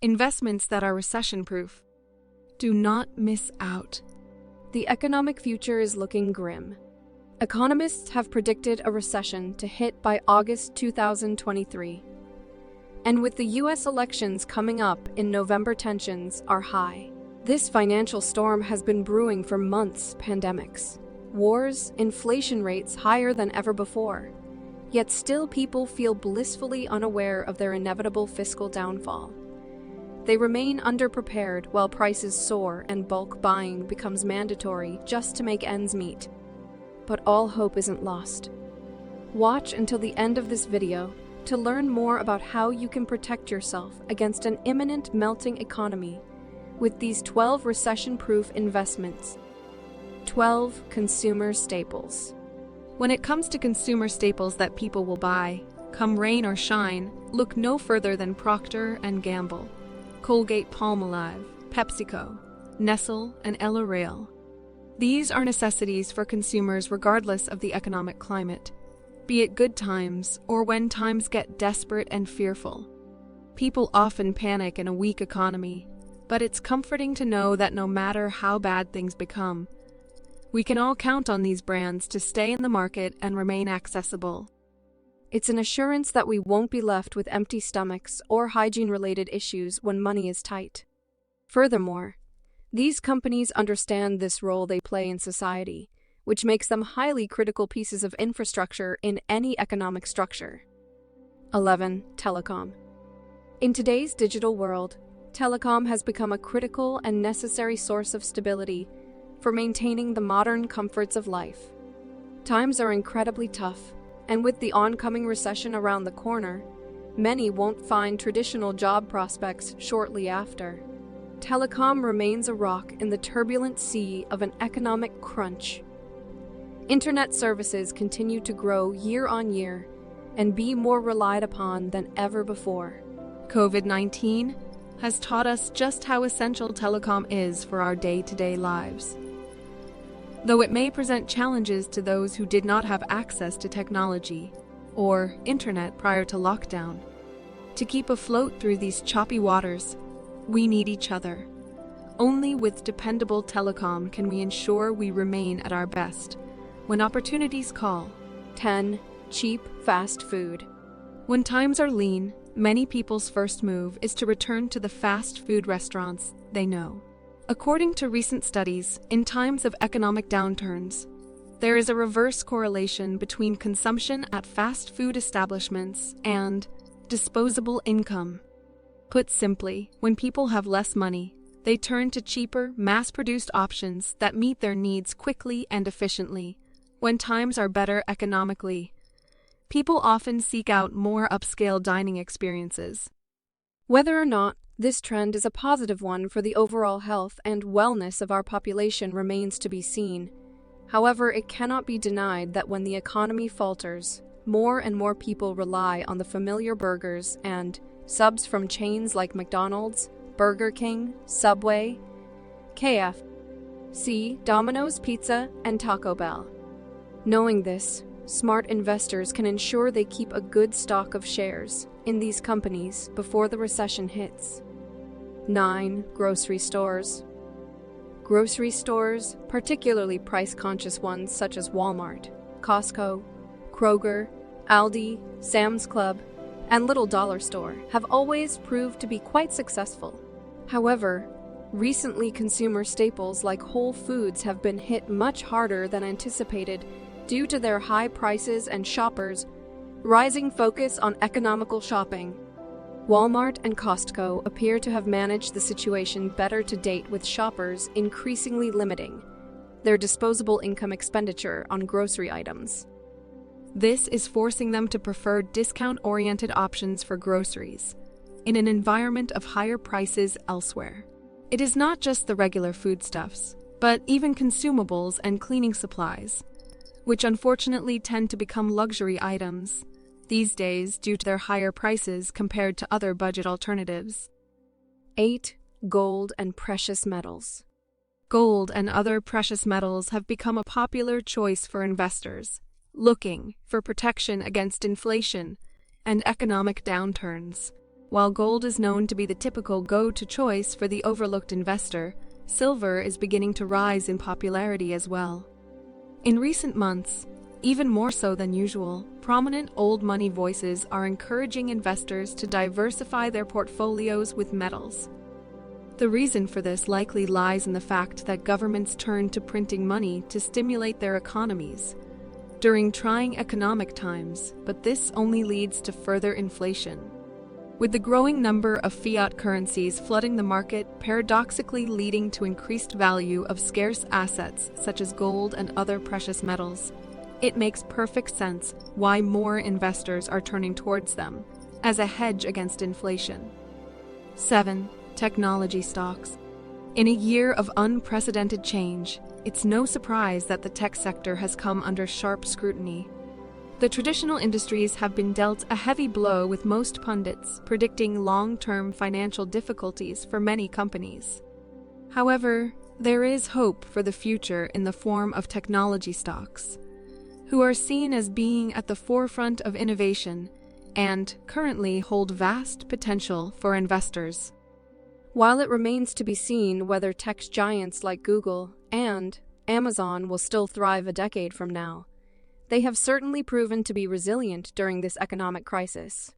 Investments that are recession-proof. Do not miss out. The economic future is looking grim. Economists have predicted a recession to hit by August 2023. And with the US elections coming up in November, tensions are high. This financial storm has been brewing for months: pandemics, wars, inflation rates higher than ever before. Yet still people feel blissfully unaware of their inevitable fiscal downfall. They remain underprepared while prices soar and bulk buying becomes mandatory just to make ends meet. But all hope isn't lost. Watch until the end of this video to learn more about how you can protect yourself against an imminent melting economy with these 12 recession-proof investments. 12 consumer staples. When it comes to consumer staples that people will buy, come rain or shine, look no further than Procter Gamble, Colgate Palmolive, PepsiCo, Nestle and L'Oréal. These are necessities for consumers regardless of the economic climate, be it good times or when times get desperate and fearful. People often panic in a weak economy, but it's comforting to know that no matter how bad things become, we can all count on these brands to stay in the market and remain accessible. It's an assurance that we won't be left with empty stomachs or hygiene-related issues when money is tight. Furthermore, these companies understand this role they play in society, which makes them highly critical pieces of infrastructure in any economic structure. 11. Telecom. In today's digital world, telecom has become a critical and necessary source of stability for maintaining the modern comforts of life. Times are incredibly tough, and with the oncoming recession around the corner, many won't find traditional job prospects shortly after. Telecom remains a rock in the turbulent sea of an economic crunch. Internet services continue to grow year on year and be more relied upon than ever before. COVID-19 has taught us just how essential telecom is for our day-to-day lives. Though it may present challenges to those who did not have access to technology or internet prior to lockdown, to keep afloat through these choppy waters, we need each other. Only with dependable telecom can we ensure we remain at our best when opportunities call. 10. Cheap, fast food. When times are lean, many people's first move is to return to the fast food restaurants they know. According to recent studies, in times of economic downturns, there is a reverse correlation between consumption at fast food establishments and disposable income. Put simply, when people have less money, they turn to cheaper, mass-produced options that meet their needs quickly and efficiently. When times are better economically, people often seek out more upscale dining experiences. Whether or not this trend is a positive one for the overall health and wellness of our population remains to be seen. However, it cannot be denied that when the economy falters, more and more people rely on the familiar burgers and subs from chains like McDonald's, Burger King, Subway, KFC, Domino's Pizza, and Taco Bell. Knowing this, smart investors can ensure they keep a good stock of shares in these companies before the recession hits. 9. Grocery stores. Grocery stores, particularly price-conscious ones such as Walmart, Costco, Kroger, Aldi, Sam's Club, and Little Dollar Store, have always proved to be quite successful. However, recently consumer staples like Whole Foods have been hit much harder than anticipated due to their high prices and shoppers' rising focus on economical shopping. Walmart and Costco appear to have managed the situation better to date, with shoppers increasingly limiting their disposable income expenditure on grocery items. This is forcing them to prefer discount-oriented options for groceries in an environment of higher prices elsewhere. It is not just the regular foodstuffs, but even consumables and cleaning supplies, which unfortunately tend to become luxury items these days due to their higher prices compared to other budget alternatives. 8. Gold and precious metals. Gold and other precious metals have become a popular choice for investors looking for protection against inflation and economic downturns. While gold is known to be the typical go-to choice for the overlooked investor, silver is beginning to rise in popularity as well. In recent months, even more so than usual, prominent old money voices are encouraging investors to diversify their portfolios with metals. The reason for this likely lies in the fact that governments turn to printing money to stimulate their economies during trying economic times, but this only leads to further inflation. With the growing number of fiat currencies flooding the market, paradoxically leading to increased value of scarce assets such as gold and other precious metals, it makes perfect sense why more investors are turning towards them as a hedge against inflation. 7. Technology stocks. In a year of unprecedented change, it's no surprise that the tech sector has come under sharp scrutiny. The traditional industries have been dealt a heavy blow, with most pundits predicting long-term financial difficulties for many companies. However, there is hope for the future in the form of technology stocks, who are seen as being at the forefront of innovation and currently hold vast potential for investors. While it remains to be seen whether tech giants like Google and Amazon will still thrive a decade from now, they have certainly proven to be resilient during this economic crisis.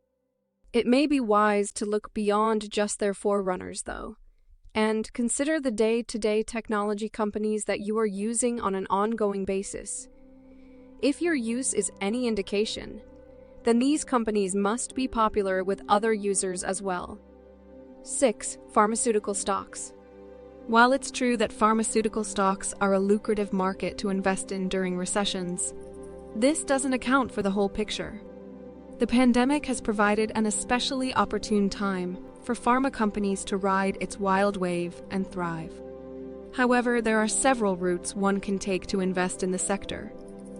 It may be wise to look beyond just their forerunners, though, and consider the day-to-day technology companies that you are using on an ongoing basis. If your use is any indication, then these companies must be popular with other users as well. 6. Pharmaceutical stocks. While it's true that pharmaceutical stocks are a lucrative market to invest in during recessions, this doesn't account for the whole picture. The pandemic has provided an especially opportune time for pharma companies to ride its wild wave and thrive. However, there are several routes one can take to invest in the sector.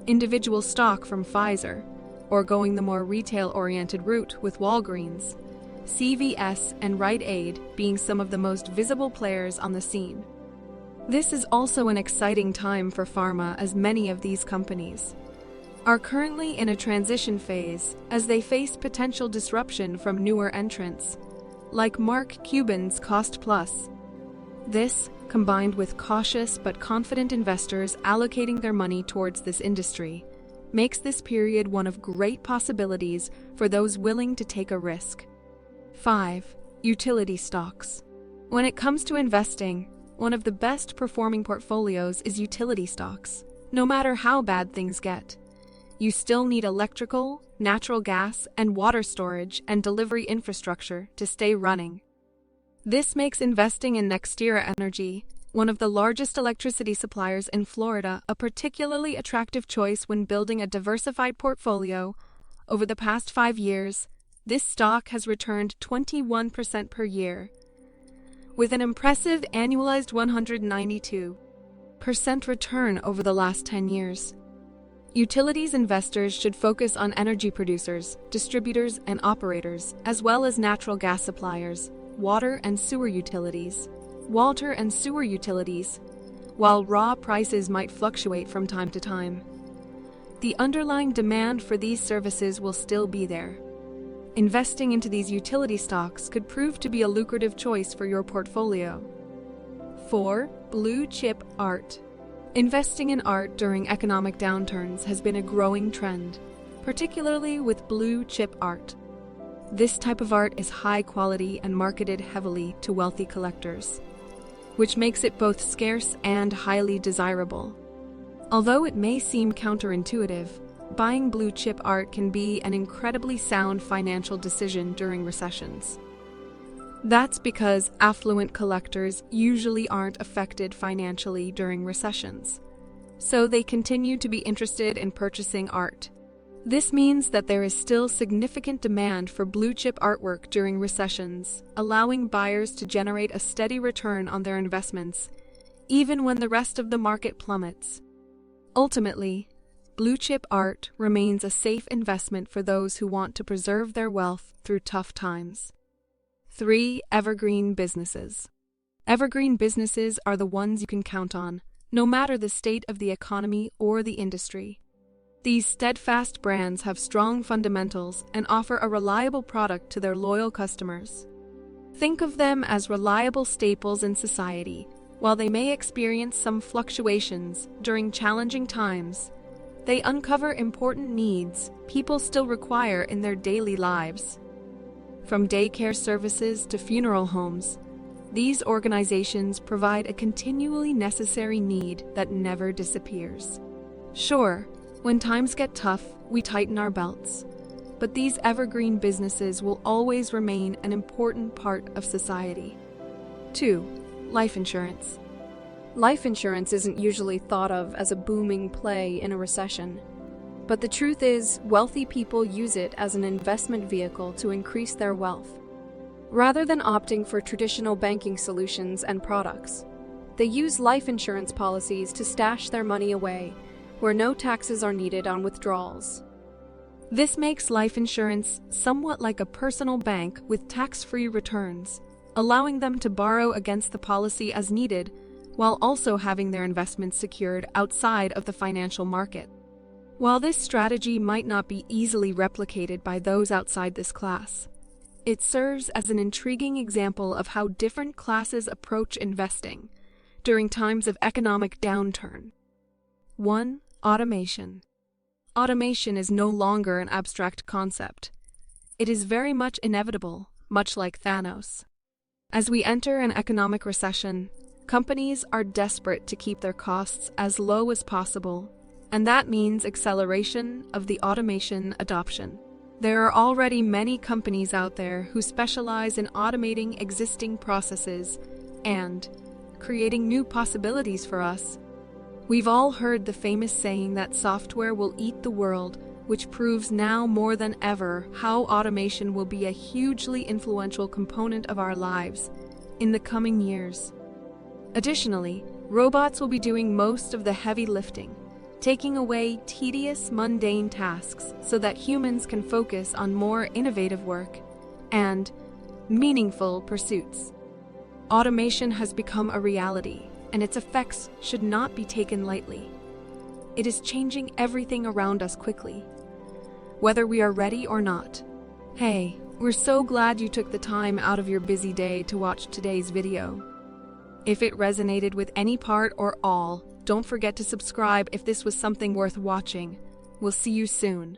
Individual stock from Pfizer, or going the more retail-oriented route with Walgreens, CVS, and Rite Aid being some of the most visible players on the scene. This is also an exciting time for pharma, as many of these companies are currently in a transition phase as they face potential disruption from newer entrants, like Mark Cuban's Cost Plus. This, combined with cautious but confident investors allocating their money towards this industry, makes this period one of great possibilities for those willing to take a risk. 5. Utility stocks. When it comes to investing, one of the best performing portfolios is utility stocks. No matter how bad things get, you still need electrical, natural gas, and water storage and delivery infrastructure to stay running. This makes investing in NextEra Energy, one of the largest electricity suppliers in Florida, a particularly attractive choice when building a diversified portfolio. Over the past 5 years, this stock has returned 21% per year, with an impressive annualized 192% return over the last 10 years. Utilities investors should focus on energy producers, distributors, and operators, as well as natural gas suppliers, water and sewer utilities, while raw prices might fluctuate from time to time. The underlying demand for these services will still be there. Investing into these utility stocks could prove to be a lucrative choice for your portfolio. 4. Blue chip art. Investing in art during economic downturns has been a growing trend, particularly with blue chip art. This type of art is high quality and marketed heavily to wealthy collectors, which makes it both scarce and highly desirable. Although it may seem counterintuitive, buying blue chip art can be an incredibly sound financial decision during recessions. That's because affluent collectors usually aren't affected financially during recessions, so they continue to be interested in purchasing art. This means that there is still significant demand for blue chip artwork during recessions, allowing buyers to generate a steady return on their investments, even when the rest of the market plummets. Ultimately, blue chip art remains a safe investment for those who want to preserve their wealth through tough times. 3. Evergreen businesses. Evergreen businesses are the ones you can count on, no matter the state of the economy or the industry. These steadfast brands have strong fundamentals and offer a reliable product to their loyal customers. Think of them as reliable staples in society. While they may experience some fluctuations during challenging times, they uncover important needs people still require in their daily lives. From daycare services to funeral homes, these organizations provide a continually necessary need that never disappears. Sure, when times get tough, we tighten our belts, but these evergreen businesses will always remain an important part of society. 2. Life insurance. Life insurance isn't usually thought of as a booming play in a recession, but the truth is, wealthy people use it as an investment vehicle to increase their wealth. Rather than opting for traditional banking solutions and products, they use life insurance policies to stash their money away where no taxes are needed on withdrawals. This makes life insurance somewhat like a personal bank with tax-free returns, allowing them to borrow against the policy as needed while also having their investments secured outside of the financial market. While this strategy might not be easily replicated by those outside this class, it serves as an intriguing example of how different classes approach investing during times of economic downturn. 1. Automation. Automation is no longer an abstract concept. It is very much inevitable, much like Thanos. As we enter an economic recession, companies are desperate to keep their costs as low as possible, and that means acceleration of the automation adoption. There are already many companies out there who specialize in automating existing processes and creating new possibilities for us. We've all heard the famous saying that software will eat the world, which proves now more than ever how automation will be a hugely influential component of our lives in the coming years. Additionally, robots will be doing most of the heavy lifting, taking away tedious, mundane tasks so that humans can focus on more innovative work and meaningful pursuits. Automation has become a reality, and its effects should not be taken lightly. It is changing everything around us quickly, whether we are ready or not. Hey, we're so glad you took the time out of your busy day to watch today's video. If it resonated with any part or all, don't forget to subscribe if this was something worth watching. We'll see you soon.